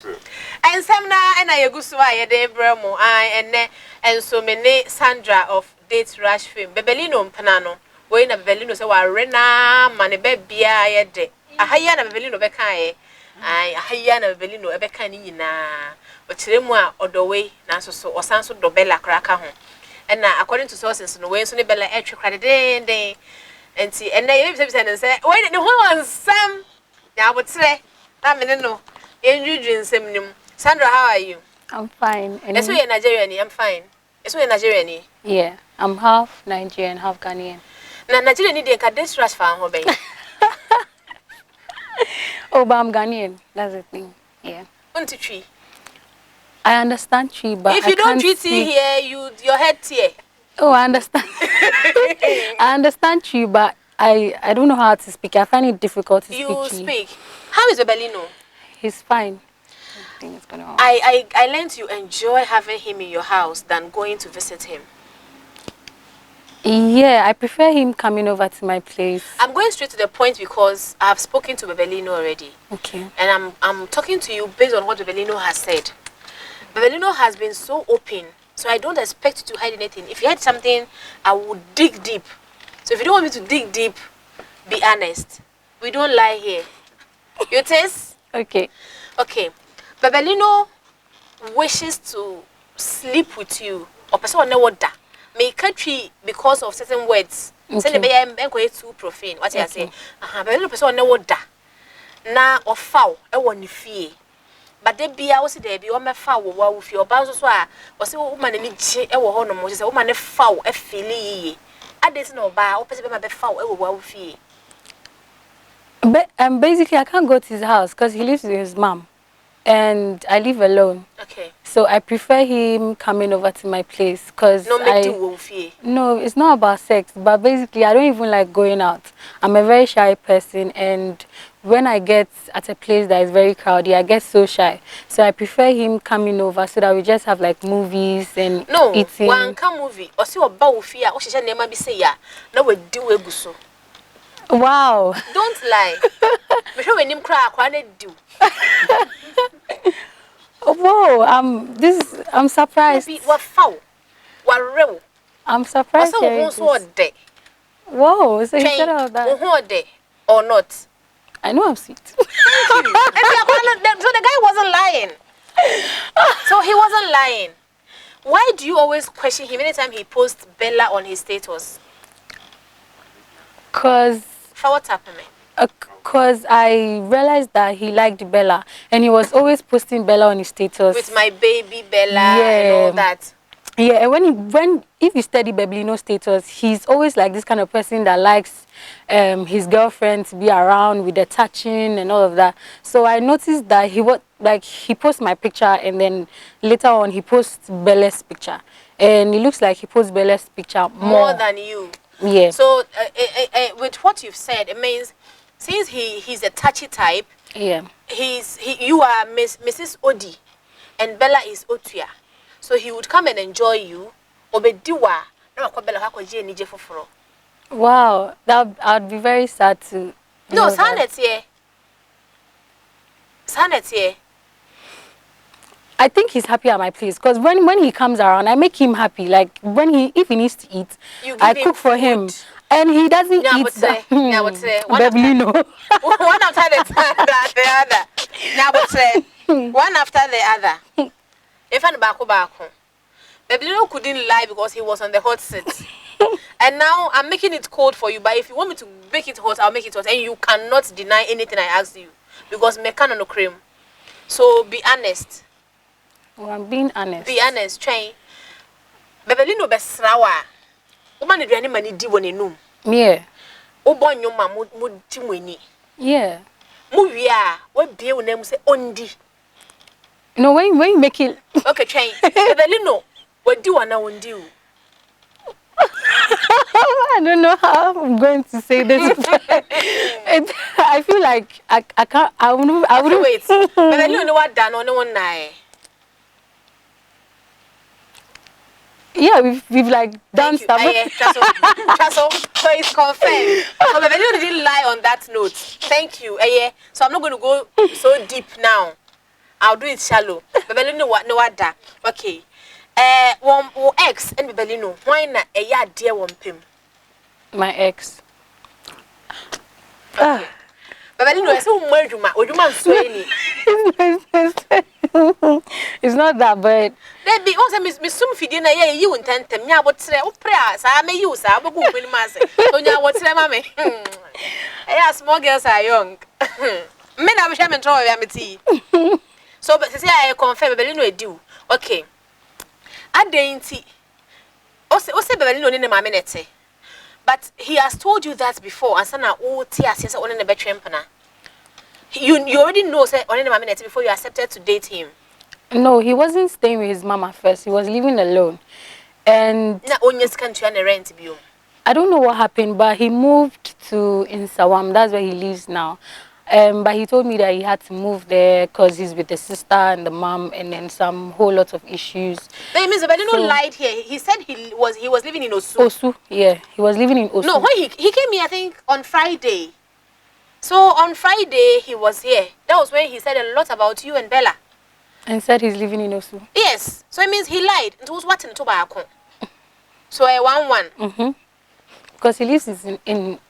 And some na and I go so I de bremo and so many Sandra of Date Rush film. Bebelino Panano. We na Bebelino so wa rena mane bebia ye de. Ahaya na Bebelino beka ai ahaya na Bebelino ebeka ni nyina. Ochire mu a odowei na so osan so do bella kraka ho. And according to sources no we so ne bella etwe krade den. Enti and na ye be say we ne ho wan sam. Ya botre. Na me no. Sandra, how are you? I'm fine. And so you're Nigerian. I'm fine. So you're Nigerian. Yeah, I'm half Nigerian, half Ghanaian. Na Nigerian need a this rush for home. Oh, but I'm Ghanaian. That's the thing. Yeah. Want to tree? I understand tree, but if you don't treat here, your head tear. Oh, I understand. I understand tree, but I don't know how to speak. I find it difficult to speak. You speak. How is Bebelino? He's fine. Is going on. I learned you enjoy having him in your house than going to visit him. Yeah, I prefer him coming over to my place. I'm going straight to the point because I've spoken to Bebelino already. Okay. And I'm talking to you based on what Bebelino has said. Bebelino has been so open, so I don't expect you to hide anything. If you hide something, I would dig deep. So if you don't want me to dig deep, be honest. We don't lie here. You taste? Okay. Okay. Bebelino wishes to sleep with you. Or person no wonder. May country because of certain words. Say the be too profane. What you say? Bebelino person no wonder. Na or foul e won fie. But there be also there be o me foul wo wo fie. Oba so a o say woman ni gye e wo ho no mo say woman foul e feel yi. Adesi no ba o person be ma be foul e wo wo fie. But basically, I can't go to his house because he lives with his mom, and I live alone. Okay. So I prefer him coming over to my place because no, it's not about sex. But basically, I don't even like going out. I'm a very shy person, and when I get at a place that is very crowded, I get so shy. So I prefer him coming over so that we just have like movies and eating. No, one come movie. Or see what bow fear. Or she said, "Never be say ya." No, we do a guso. Wow. Don't lie. Me sure when him cry, I do. Whoa, I'm surprised. What foul? What real? I'm surprised. Whoa, so you said all that. Or not? I know I'm sweet. Thank you. So the guy wasn't lying. So he wasn't lying. Why do you always question him anytime he posts Bella on his status? Cause what's happening? Because I realized that he liked Bella, and he was always posting Bella on his status. With my baby Bella and all that. Yeah, and if you study BEBLINO status, he's always like this kind of person that likes his girlfriend to be around with the touching and all of that. So I noticed that he posts my picture, and then later on he posts Bella's picture, and it looks like he posts Bella's picture more than you. Yeah. So with what you've said, it means since he's a touchy type. Yeah. You are Mrs. Odi, and Bella is Otuya. So he would come and enjoy you. Obediwa. Wow, I'd be very sad to. No, Sanet here. I think he's happy at my place because when he comes around, I make him happy. Like if he needs to eat, I cook for him, and he doesn't eat. BEBLINO. One after the other. Now, one after the other. If I'm back, BEBLINO couldn't lie because he was on the hot seat. And now I'm making it cold for you. But if you want me to make it hot, I'll make it hot. And you cannot deny anything I asked you because mekano no cream. So be honest. Oh, I'm being honest. Be honest, train. BEBLINO besrawa. Woman if any money di wonenum. Yeah. Obon your ma mu timweni. Yeah. Mu wia, we bie wo nam say ondi. No, when you make it okay, train. BEBLINO, what do wana ondi? I don't know how I'm going to say this. I feel like I can't. I wouldn't wait. BEBLINO no what done no one nai. Yeah, we've like done stuff. So it's confirmed. So BEBLINO didn't lie on that note. Thank you. So I'm not going to go so deep now. I'll do it shallow. Bebelino what no ada. Okay. One ex and Bebelino. Why not a ya dear one pim? My ex. Okay. Bebelino is so much you man sway. It's not that, but There be also Miss Sum Fidina, you intend to me. I would say, oh, prayers, I may use. I will go with mass. So now what's the mammy? Small girls are young. Men have shame and toy, I'm a tea. So, but say I confirm Bebelino do. Okay. I dainty. Also, Bebelino in my minute. But he has told you that before, and sana oh tears yes on in the bedroom. You already know say on in my minute before you accepted to date him. no, he wasn't staying with his mama first. He was living alone. And Na onyes country and rent bill. I don't know what happened, but he moved to in Sawam. That's where he lives now. But he told me that he had to move there because he's with the sister and the mom, and then some whole lot of issues. No, it means Bebelino lied here. He said he was living in Osu. Osu, yeah, he was living in Osu. No, when he came here, I think on Friday. So on Friday he was here. That was when he said a lot about you and Bella. And said he's living in Osu. Yes. So it means he lied. It was what in Tobacco. So a 1-1. Because he lives in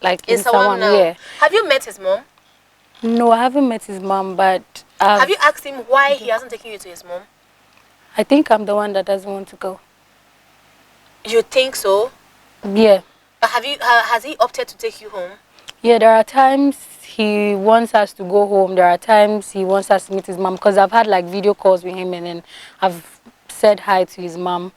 Sawam now. yeah. Have you met his mom? No, I haven't met his mom, but have you asked him why he hasn't taken you to his mom? I think I'm the one that doesn't want to go. You think so? Yeah. But has he opted to take you home? Yeah, there are times he wants us to go home. There are times he wants us to meet his mom, because I've had like video calls with him, and then I've said hi to his mom.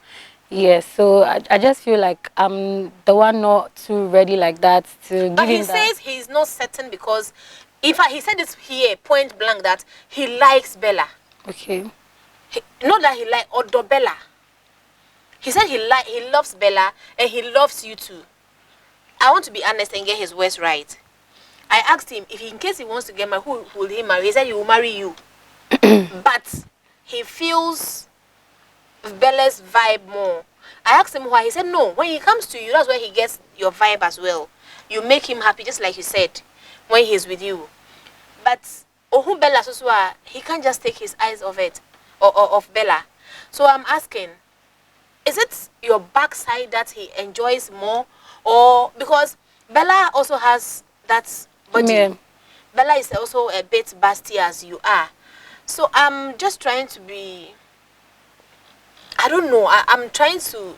Yeah, so I just feel like I'm the one not too ready like that to give But he him that. says he's not certain because he said this here point blank that he likes Bella. Okay. Not that he likes Odo Bella. He said he loves Bella and he loves you too. I want to be honest and get his words right. I asked him if in case he wants to get married, who will he marry? He said he will marry you. But he feels Bella's vibe more. I asked him why. He said no. When he comes to you, that's where he gets your vibe as well. You make him happy, just like you said, when he's with you. But Ohu Bella Susua, he can't just take his eyes off it or of Bella. So I'm asking, is it your backside that he enjoys more, or because Bella also has that body? Yeah. Bella is also a bit busty as you are. So I'm just trying to be, I don't know, I'm trying to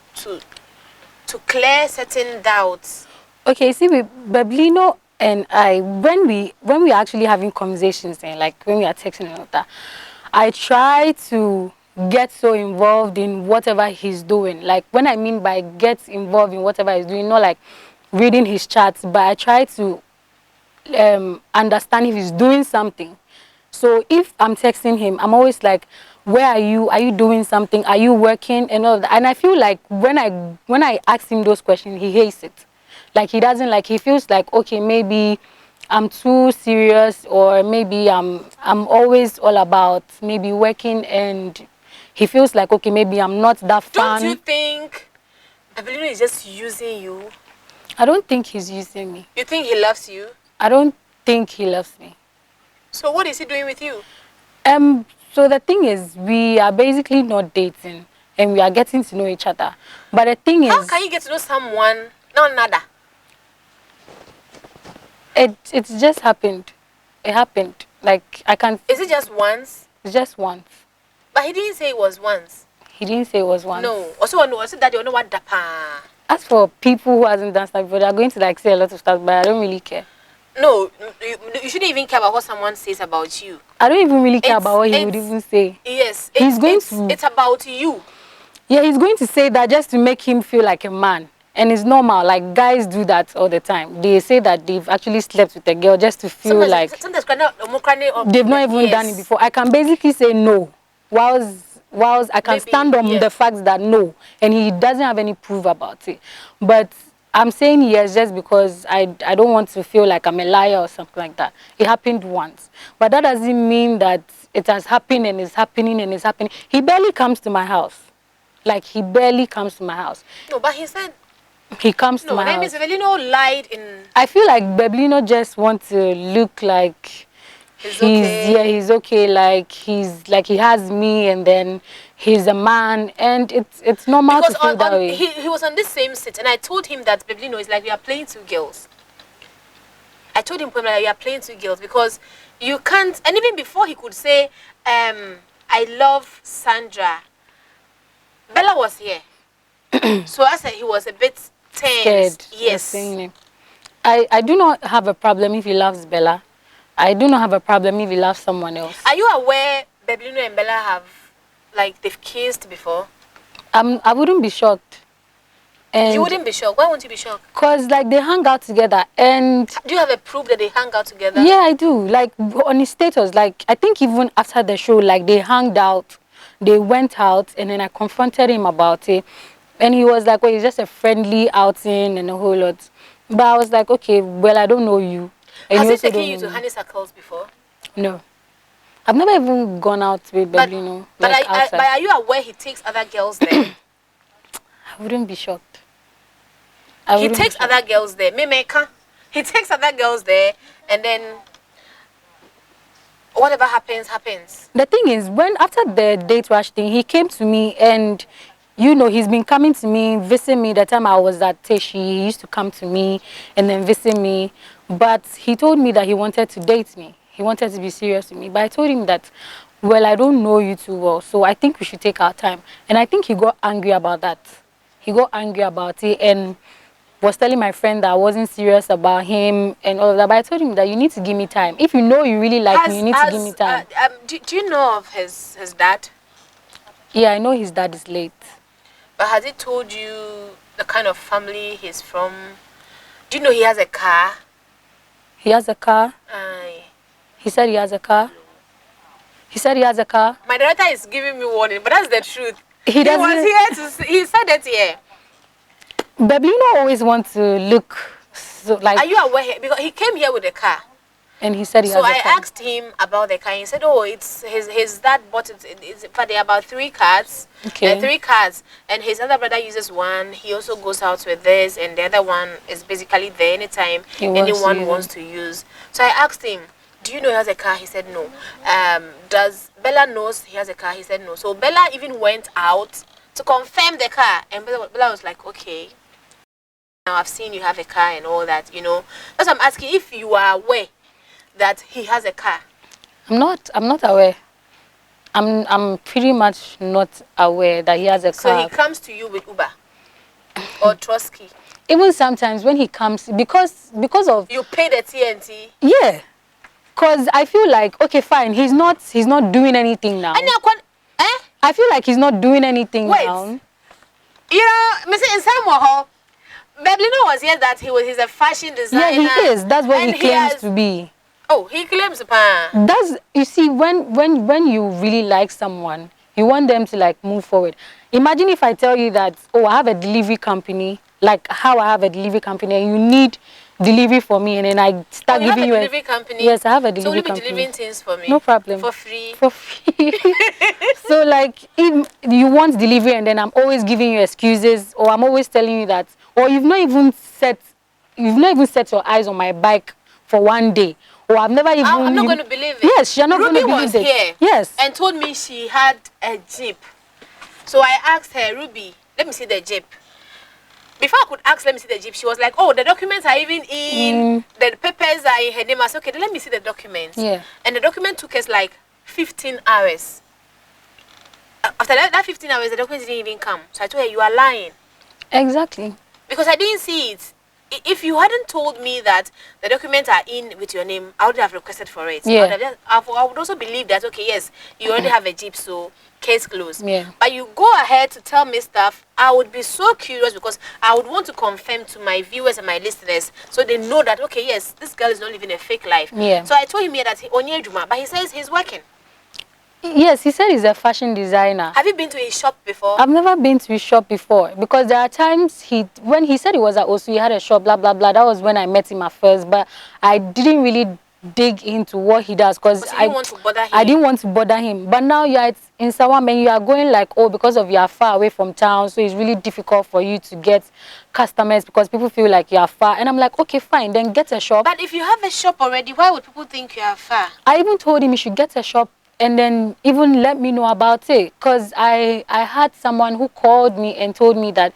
clear certain doubts. Okay, see, with BEBLINO and I, when we are actually having conversations, and like when we are texting and all that, I try to get so involved in whatever he's doing. Like, when I mean by get involved in whatever he's doing, not like reading his chats, but I try to understand if he's doing something. So if I'm texting him, I'm always like, where are you? Are you doing something? Are you working? And all that. And I feel like when I ask him those questions, he hates it. Like, he doesn't like, he feels like, okay, maybe I'm too serious, or maybe I'm always all about maybe working, and he feels like, okay, maybe I'm not that fun. Don't you think BEBLINO is just using you? I don't think he's using me. You think he loves you? I don't think he loves me. So what is he doing with you? So the thing is, we are basically not dating, and we are getting to know each other. But the thing is, how can you get to know someone, not another? It's just happened. It happened. Like, I can't. Is it just once? It's just once. But he didn't say it was once. He didn't say it was once. No. Also that you know what dapa. As for people who hasn't done stuff before, they're going to like say a lot of stuff, but I don't really care. No, you shouldn't even care about what someone says about you. I don't even really care about what he would even say. Yes, it's about you. Yeah, he's going to say that just to make him feel like a man. And it's normal. Like, guys do that all the time. They say that they've actually slept with a girl just to feel sometimes they've not even done it before. I can basically say no, whilst I can stand on the fact that no, and he doesn't have any proof about it. But I'm saying yes just because I don't want to feel like I'm a liar or something like that. It happened once. But that doesn't mean that it has happened and it's happening and it's happening. He barely comes to my house. Like, he barely comes to my house. No, but he said he comes to my house. No, BEBLINO lied in... I feel like BEBLINO just wants to look like He's okay. Yeah, he's okay. Like he has me, and then he's a man, and it's normal Because to feel that way. he was on this same seat, and I told him that BEBLINO is like we are playing two girls. I told him like you are playing two girls because you can't. And even before he could say, I love Sandra, Bella was here. So I said he was a bit tense. Scared. Yes. I do not have a problem if he loves Bella. I do not have a problem if he loves someone else. Are you aware BEBLINO and Bella have, like, they've kissed before? I wouldn't be shocked. And you wouldn't be shocked? Why won't you be shocked? Because, like, they hang out together. And do you have a proof that they hang out together? Yeah, I do. Like, on his status, like, I think even after the show, like, they hanged out. They went out, and then I confronted him about it. And he was like, well, it's just a friendly outing and a whole lot. But I was like, okay, well, I don't know you. And Has you he also taken don't you know to me. honeysuckles before? No. I've never even gone out with BEBLINO. But, like, but are you aware he takes other girls there? I wouldn't be shocked. He takes other girls there. He takes other girls there, and then whatever happens, happens. The thing is, when after the date rush thing, he came to me, and you know, he's been coming to me, visiting me. The time I was at Teshi, he used to come to me and then visit me. But he told me that he wanted to date me. He wanted to be serious with me. But I told him that, well, I don't know you too well, so I think we should take our time. And I think he got angry about that. He got angry about it and was telling my friend that I wasn't serious about him and all of that. But I told him that you need to give me time. If you know you really like me, you need to give me time. Do you know of his dad? Yeah, I know his dad is late. But has he told you the kind of family he's from? Do you know he has a car? He has a car? Aye. He said he has a car? He said he has a car? My director is giving me warning, but that's the truth. He was here to... He said that here. BEBLINO always wants to look so, like... Are you aware? Because he came here with a car. And he said he has a car. So I asked him about the car. He said, oh, it's his dad bought it. But there are about 3 cars. Okay. 3 cars. And his other brother uses one. He also goes out with this. And the other one is basically there anytime anyone wants to use. So I asked him, do you know he has a car? He said no. Does Bella knows he has a car? He said no. So Bella even went out to confirm the car. And Bella was like, okay. Now I've seen you have a car and all that, you know. That's what I'm asking, if you are aware that he has a car. I'm not aware. I'm pretty much not aware that he has a car. So he comes to you with Uber or Trotsky. Even sometimes when he comes, because of you pay the TNT. Yeah, because I feel like, okay, fine, he's not doing anything now. I feel like he's not doing anything now. You know, Mr. Insamuaho, BEBLINO was here that he's a fashion designer. Yeah, he is. That's what he claims to be. Oh, he claims, pa. That's, you see, when you really like someone, you want them to like move forward. Imagine if I tell you that, oh, I have a delivery company, like how I have a delivery company, and you need delivery for me, and then I start giving you a delivery company. Yes, I have a delivery company. So will you be delivering things for me? No problem. For free. For free. So like, if you want delivery, and then I'm always giving you excuses, or I'm always telling you that, or you've not even set your eyes on my bike for one day. Or I've never even... I'm not going to believe it. Yes, you're not going to believe it. Ruby was here. Yes. And told me she had a Jeep. So I asked her, Ruby, let me see the Jeep. Before I could ask, let me see the Jeep, she was like, oh, the documents are even in, the papers are in her name. I said, okay, then let me see the documents. Yeah. And the document took us like 15 hours. After that 15 hours, the documents didn't even come. So I told her, you are lying. Exactly. Because I didn't see it. If you hadn't told me that the documents are in with your name, I would have requested for it. Yeah. I would also believe that, okay, yes, you already have a Jeep, so case closed. Yeah. But you go ahead to tell me stuff, I would be so curious because I would want to confirm to my viewers and my listeners so they know that, okay, yes, this girl is not living a fake life. Yeah. So I told him here that but he says he's working. Yes, he said he's a fashion designer. Have you been to his shop before? I've never been to his shop before because there are times when he said he was at Osu, he had a shop, blah, blah, blah. That was when I met him at first, but I didn't really dig into what he does, because I didn't want to bother him. I didn't want to bother him. But now you are in Sawam and you are going like, oh, because of you are far away from town, so it's really difficult for you to get customers because people feel like you are far. And I'm like, okay, fine, then get a shop. But if you have a shop already, why would people think you are far? I even told him he should get a shop and then even let me know about it, because I had someone who called me and told me that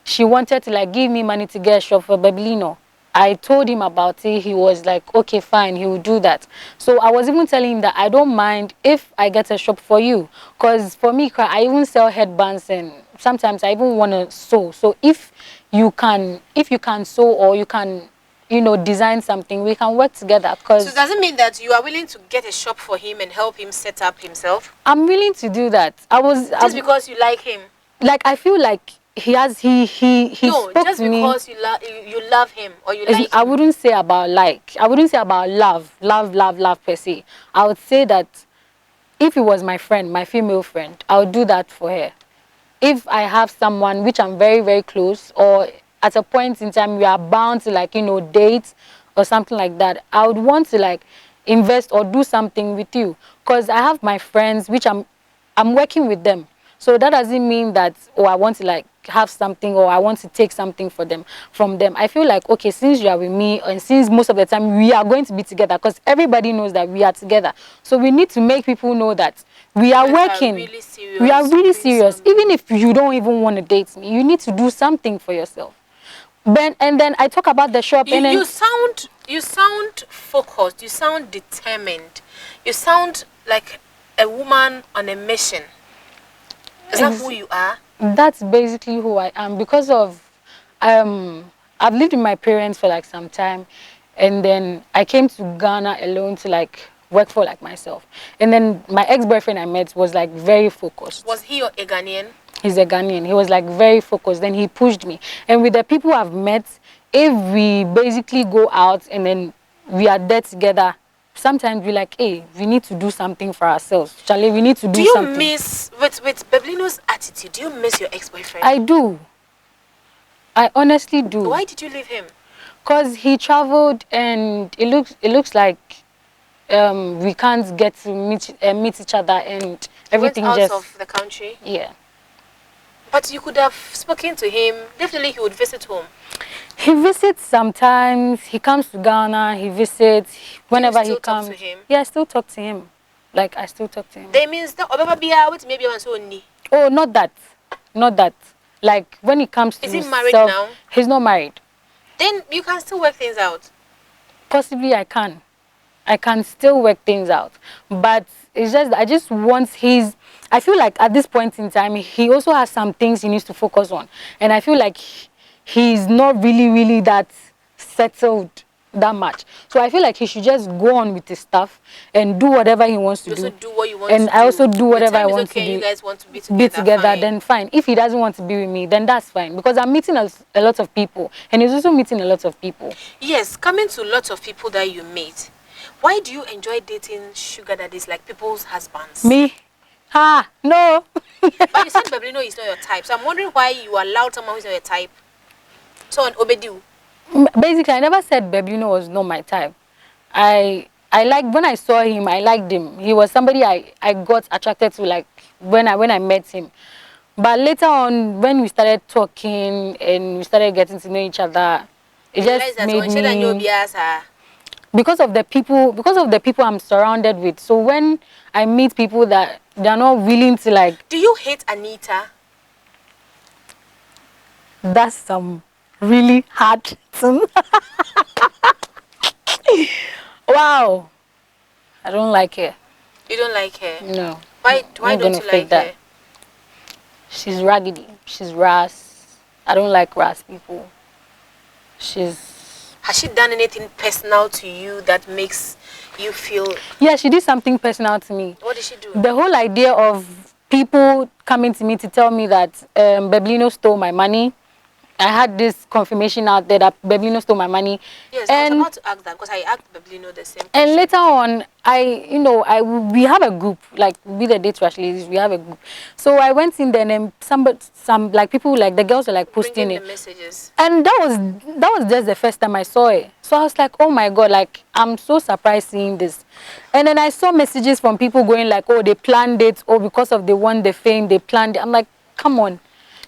she wanted to like give me money to get a shop for BEBLINO. I told him about it. He was like, okay, fine, he will do that. So I was even telling him that I don't mind if I get a shop for you, because for me, I even sell headbands and sometimes I even want to sew. So if you can sew, or you can, you know, design something, we can work together. Because so does it mean that you are willing to get a shop for him and help him set up himself? I'm willing to do that. Just because you like him? Like, I feel like he no, spoke just to me. because you love him or you like him. I wouldn't say about like, I wouldn't say about love per se. I would say that if he was my friend, my female friend, I would do that for her. If I have someone which I'm very, very close, or at a point in time we are bound to, like, you know, date or something like that, I would want to like invest or do something with you, because I have my friends which I'm working with them. So that doesn't mean that, oh, I want to like have something or I want to take something from them. I feel like, okay, since you are with me and since most of the time we are going to be together, because everybody knows that we are together, so we need to make people know that we are working. Really serious, we are really serious. Even if you don't even want to date me, you need to do something for yourself. And then I talk about the shop. You sound focused. You sound determined. You sound like a woman on a mission. Is that who you are? That's basically who I am, because of I've lived with my parents for like some time, and then I came to Ghana alone to like work for like myself. And then my ex-boyfriend I met was like very focused. Was he a Ghanaian? He's a Ghanaian. He was like very focused. Then he pushed me. And with the people I've met, if we basically go out and then we are there together, sometimes we're like, hey, we need to do something for ourselves. Charlie, we need to do something. Do you miss, with BEBLINO's attitude, do you miss your ex-boyfriend? I do. I honestly do. Why did you leave him? Because he traveled and it looks like we can't get to meet each other, and everything went out just of the country. Yeah. But you could have spoken to him. Definitely he would visit home. He visits sometimes. He comes to Ghana. He visits whenever he comes. Talk to him? Yeah, I still talk to him. Like, I still talk to him. That means that maybe oh, not that. Not that. Like, when he comes to Is he married now? He's not married. Then you can still work things out. Possibly I can. I can still work things out. But it's just, I just want I feel like at this point in time, he also has some things he needs to focus on. And I feel like he's not really that settled that much. So I feel like he should just go on with his stuff and do whatever he wants to do. Also do what you want and to I also do whatever I want to do. You guys want to be together, fine. Then fine. If he doesn't want to be with me, then that's fine. Because I'm meeting a lot of people. And he's also meeting a lot of people. Yes, coming to lots of people that you meet. Why do you enjoy dating sugar daddies, like people's husbands? Me? No. But you said BEBLINO is not your type. So I'm wondering why you allowed someone who's not your type. So on Obedu. Basically, I never said BEBLINO was not my type. I like, when I saw him, I liked him. He was somebody I got attracted to, like when I met him. But later on, when we started talking and we started getting to know each other, it just made me, because of the people I'm surrounded with. So when I meet people that they're not willing to like. Do you hate Anita? That's some really hard thing. Wow. I don't like her. You don't like her? No. Why don't you like her? She's raggedy. She's ras. I don't like ras people. Has she done anything personal to you that makes you feel... Yeah, she did something personal to me. What did she do? The whole idea of people coming to me to tell me that BEBLINO stole my money I had this confirmation out there that BEBLINO stole my money. Yes, And I was about to ask that because I asked BEBLINO the same question. and later on, we have a group, like with the Date Rush ladies, we have a group. So I went in there and some like people, like the girls were like posting Bringing it. the messages. And that was just the first time I saw it. So I was like, oh my God, like I'm so surprised seeing this. And then I saw messages from people going like, oh, they planned it, or because of they won the fame, they planned it. I'm like, come on.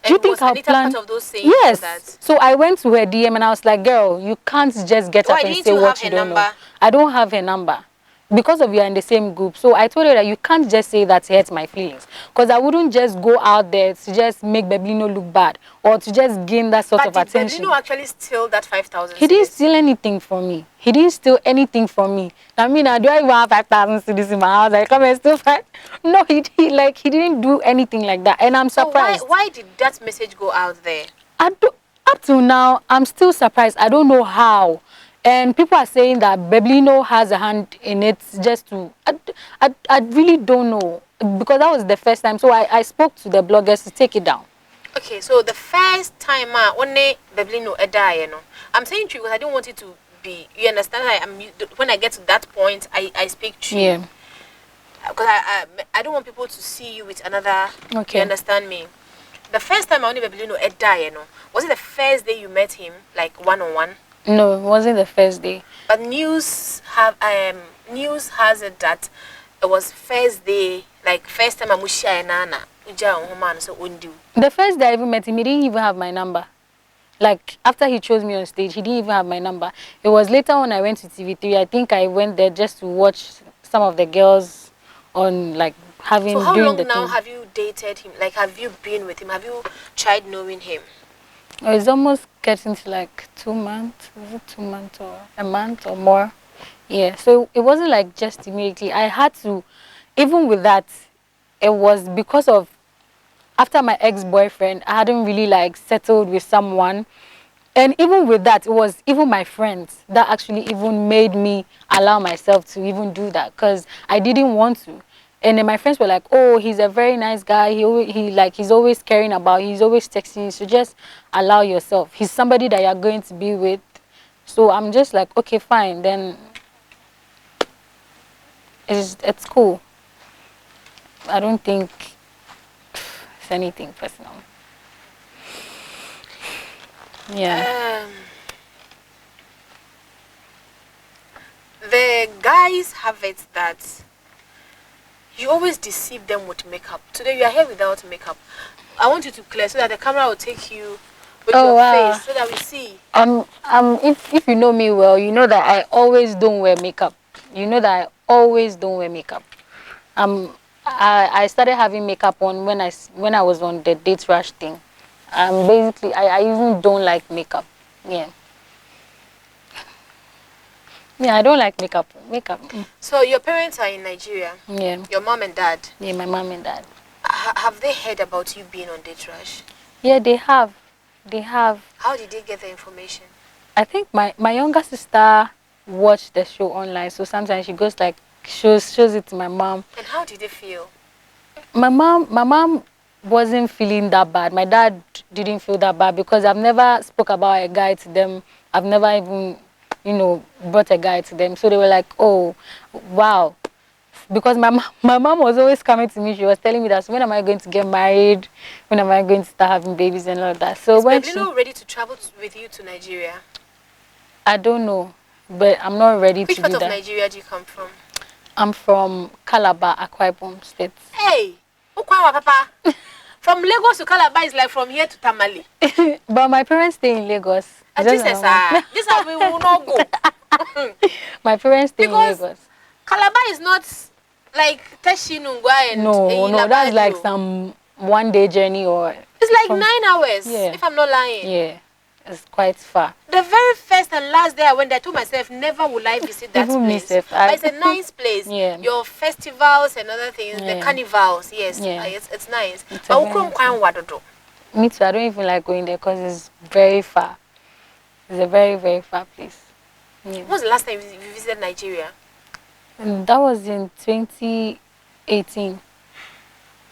Do you And think was I'll Anita plan? part of those saying Yes. that? So I went to her DM and I was like, girl, you can't just get Why up and didn't say you have what her you don't know. number? I don't have her number. Because of you are in the same group. So I told her that you can't just say that it hurts my feelings. Because I wouldn't just go out there to just make BEBLINO look bad or to just gain that sort of attention. But did BEBLINO actually steal that 5,000 He didn't cedis? steal anything from me. He didn't steal anything from me. I mean, I do even have 5,000 cedis in my house. I come and steal 5. No, he didn't do anything like that. And I'm surprised. So why did that message go out there? Up till now, I'm still surprised. I don't know how. And people are saying that BEBLINO has a hand in it just to... I really don't know. Because that was the first time. So I spoke to the bloggers to take it down. Okay, so the first time only BEBLINO die, I'm saying to you because I don't want it to be... You understand? When I get to that point, I speak to you. Yeah. Because I don't want people to see you with another... Okay. You understand me? The first time only BEBLINO die, was it the first day you met him, like one-on-one? No, it wasn't the first day. But news has it that it was first day, like first time Amusha and Nana, so undo. The first day I even met him, he didn't even have my number. Like, after he chose me on stage, he didn't even have my number. It was later when I went to TV3. I think I went there just to watch some of the girls on, like, having... So how doing long the now thing. have you dated him? Like, have you been with him? Have you tried knowing him? It's almost getting to like 2 months. Was it 2 months or a month or more? Yeah, so it wasn't like just immediately. I had to, even with that, it was because of, after my ex-boyfriend, I hadn't really like settled with someone. And even with that, it was even my friends that actually even made me allow myself to even do that, because I didn't want to. And then my friends were like, oh, he's a very nice guy. He's always caring about you. He's always texting you. So just allow yourself. He's somebody that you're going to be with. So I'm just like, okay, fine. Then it's cool. I don't think it's anything personal. Yeah. The guys have it that you always deceive them with makeup. Today you are here without makeup. I want you to clear so that the camera will take you with your face so that we see. If you know me well, you know that I always don't wear makeup. You know that I always don't wear makeup. I started having makeup on when I was on the Date Rush thing. Basically, I even don't like makeup. Yeah. Yeah, I don't like makeup. So your parents are in Nigeria? Yeah. Your mom and dad? Yeah, my mom and dad. Have they heard about you being on Date Rush? Yeah, they have. They have. How did they get the information? I think my younger sister watched the show online, so sometimes she goes like shows it to my mom. And how did they feel? My mom wasn't feeling that bad. My dad didn't feel that bad because I've never spoke about a guy to them. I've never even, brought a guy to them. So they were like, oh, wow. Because my mom was always coming to me. She was telling me that, so when am I going to get married? When am I going to start having babies and all that? So is when BEBLINO ready to travel with you to Nigeria? I don't know, but I'm not ready to do that. Which part of Nigeria do you come from? I'm from Calabar, Akwa Ibom State. Hey, Papa. From Lagos to Calabar is like from here to Tamale. But my parents stay in Lagos. This is how we will not go. My parents stay in Lagos. Calabar is not like Teshinungwa and No, that's like some 1 day journey or... It's like 9 hours, if I'm not lying. Yeah, it's quite far. The very first and last day I went there, I told myself, never will I visit that place. But it's a nice place. Yeah. Your festivals and other things, the carnivals, yes, it's nice. But me too, I don't even like going there because it's very far. It's a very, very far place. Yeah. When was the last time you visited Nigeria? And that was in 2018.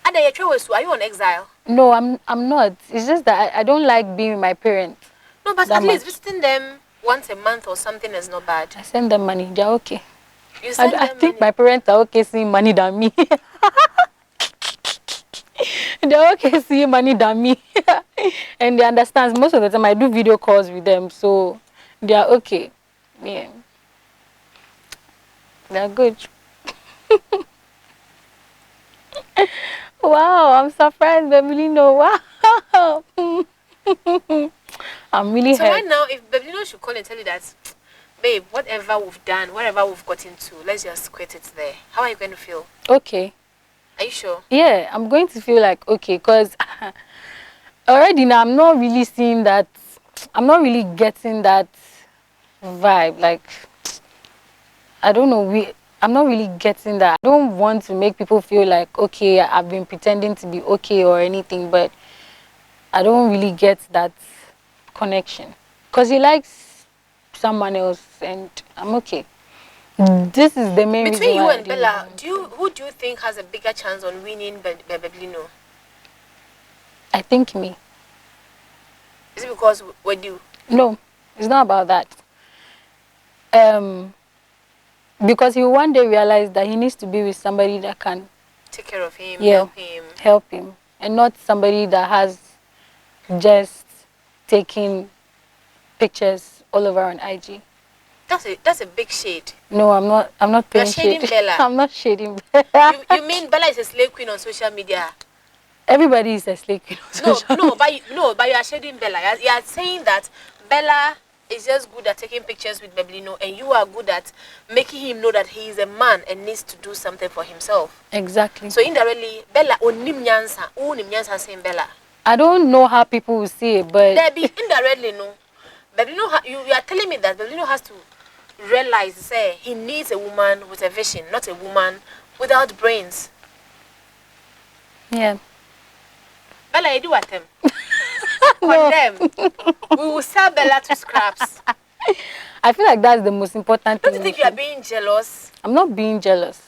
At Are you on exile? No, I'm not. It's just that I don't like being with my parents. No, but at least visiting them once a month or something is not bad. I send them money. They're okay. You send them I think money? my parents are okay seeing money than me. They're okay seeing money than me. And they understand. Most of the time I do video calls with them, so they are okay. Yeah. They're good. Wow, I'm surprised, BEBLINO. Wow. I'm really so hurt. right now, if BEBLINO should call and tell you that, babe, whatever we've done, whatever we've got into, let's just quit it there. How are you going to feel? Okay. Are you sure? Yeah, I'm going to feel like okay, because already now I'm not really seeing that. I'm not really getting that vibe. Like, I don't know. I'm not really getting that. I don't want to make people feel like, okay, I've been pretending to be okay or anything, but I don't really get that connection. Because he likes someone else and I'm okay. This is the main reason Between you why and Bella, who do you think has a bigger chance on winning BEBLINO? I think me. Is it because we do? No, it's not about that. Because he will one day realize that he needs to be with somebody that can take care of him, yeah, help him, and not somebody that has just taking pictures all over on IG. That's a big shade. No, I'm not. I'm not paying shade. Bella. I'm not shading Bella. You mean Bella is a slave queen on social media? Everybody is a slave queen on social media. But you are shading Bella. You are saying that Bella is just good at taking pictures with BEBLINO, and you are good at making him know that he is a man and needs to do something for himself. Exactly. So indirectly, Bella onimnyansa saying Bella. I don't know how people will see it, but there be indirectly no. BEBLINO, you are telling me that BEBLINO has to realize, say, he needs a woman with a vision, not a woman without brains. Yeah. Bella, you do what them? Condemn. We will sell Bella to scraps. I feel like that's the most important thing. Don't you think you are being jealous? I'm not being jealous.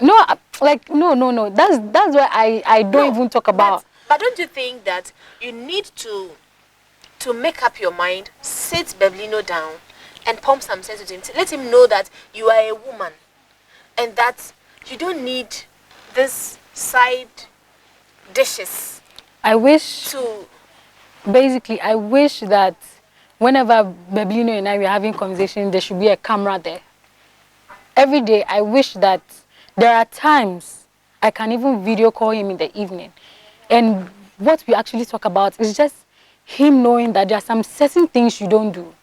No, like no. That's why I don't even talk about. But don't you think that you need to make up your mind, sit BEBLINO down, and pump some sense into him. Let him know that you are a woman, and that you don't need this side dishes. I wish that whenever BEBLINO and I were having conversation, there should be a camera there. Every day, I wish that there are times I can even video call him in the evening. And what we actually talk about is just him knowing that there are some certain things you don't do.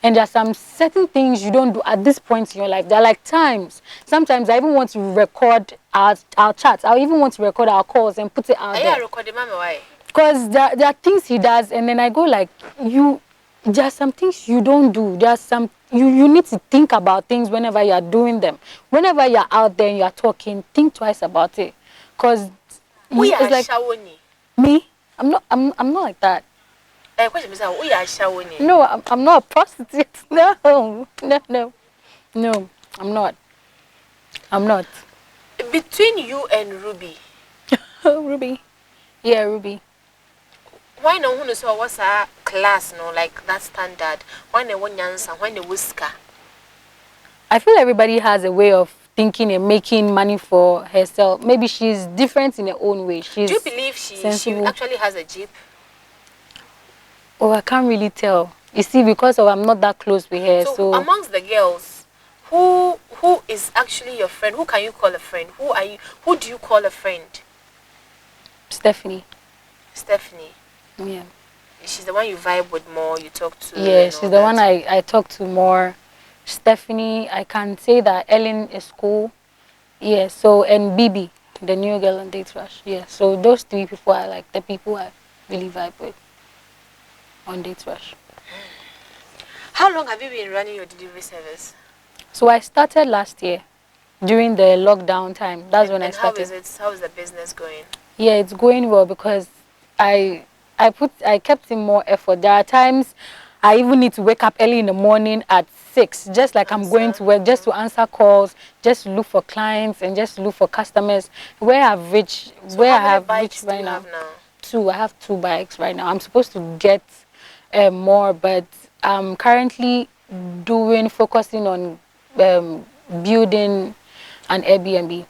And there are some certain things you don't do at this point in your life. There are like times. Sometimes I even want to record our chats. I even want to record our calls and put it out there. Recording, Mama, why? Because there are things he does, and then I go like, there are some things you don't do. There are some, you need to think about things whenever you are doing them. Whenever you are out there and you are talking, think twice about it. Because it's like, me? I'm not like that. No, I'm not a prostitute. No, I'm not. Between you and Ruby. Ruby. Yeah, Ruby. Why no one saw what's a class, no, like that standard? Why no one answer? Why no whisker? I feel everybody has a way of thinking and making money for herself. Maybe she's different in her own way. Do you believe she actually has a jeep? Oh, I can't really tell. You see, because I'm not that close with her. So amongst the girls, who is actually your friend? Who can you call a friend? Who do you call a friend? Stephanie. Yeah. She's the one you vibe with more, you talk to. Yeah, she's the one I talk to more. Stephanie, I can say that Ellen is cool. Yeah, so, and Bibi, the new girl on Date Rush. Yeah, so those three people are like the people I really vibe with on Date Rush. How long have you been running your delivery service? So I started last year during the lockdown time. That's when I started. How is the business going? Yeah, it's going well because I kept in more effort. There are times I even need to wake up early in the morning at 6, just like I'm going to work, just to answer calls, just to look for clients and just to look for customers. Where I've reached, So where I how many have bikes reached do right you now. have now? 2. I have 2 bikes right now. I'm supposed to get more, but I'm currently focusing on building an Airbnb.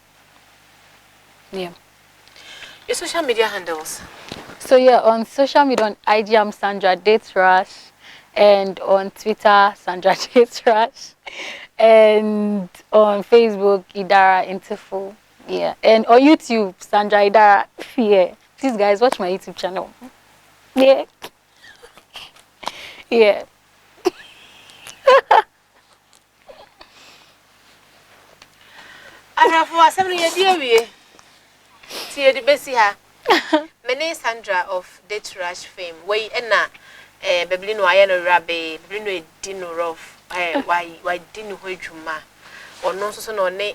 Yeah. Your social media handles. So yeah, on social media, on IG, I'm Sandra Dates Rush, and on Twitter, Sandra Dates Rush, and on Facebook, Idara Interfo. Yeah, and on YouTube, Sandra Idara. Yeah, please guys, watch my YouTube channel. Yeah, yeah. Arafo assembly ye die wie. Tie di besi ha. Mene Sandra of Date Rush fame. We na BEBLINO aye no rabe, BEBLINO e di no rough. Why di no ho adwuma. Ono so no ne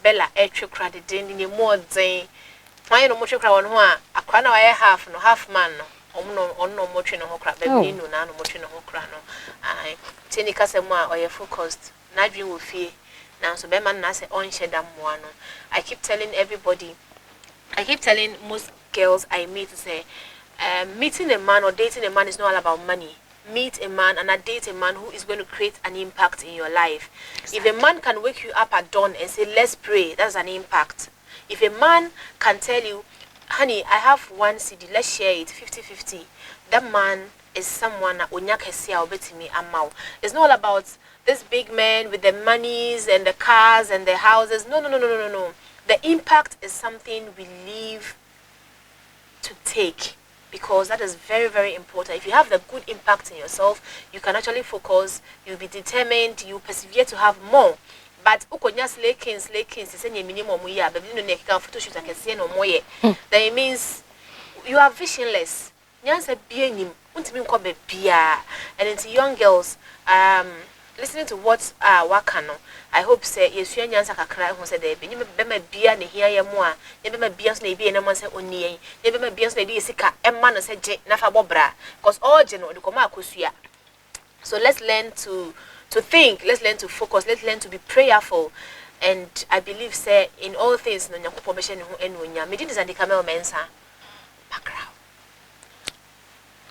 Bella etwe kra de den ni mu odzen. Why no mo twe kra won ho a akra na why half man no. Ono mo twe no ho kra BEBLINO na no mo twe no ho kra no. Ai tini kasem a oye focused. Na dwi wo fie. Now, so Beman na say on shedam one. I keep telling everybody, I keep telling most girls I meet to say, meeting a man or dating a man is not all about money. Meet a man and date a man who is going to create an impact in your life. Exactly. If a man can wake you up at dawn and say, let's pray, that's an impact. If a man can tell you, honey, I have 1 CD, let's share it 50-50, that man is someone that it's not all about this big man with the monies and the cars and the houses. No. The impact is something we live to take, because that is very, very important. If you have the good impact in yourself, you can actually focus, you'll be determined, you persevere to have more. But ukonya slakins is any minimum we are, but you know, photo shoot I can see no more. Then it means you are visionless. Nyansa being him, and into young girls, listening to what Wakano, I hope say yes, you nyansa kakra who said they be bia ne here ya moa, never my beans may be and one say only, never my beans lady sika, and man said nafa bobra, cause all general the coma kusia. So let's learn to think, let's learn to focus, let's learn to be prayerful. And I believe say in all things no nyakopo be hye ne ho enu nya. Me di is and the camel mensa.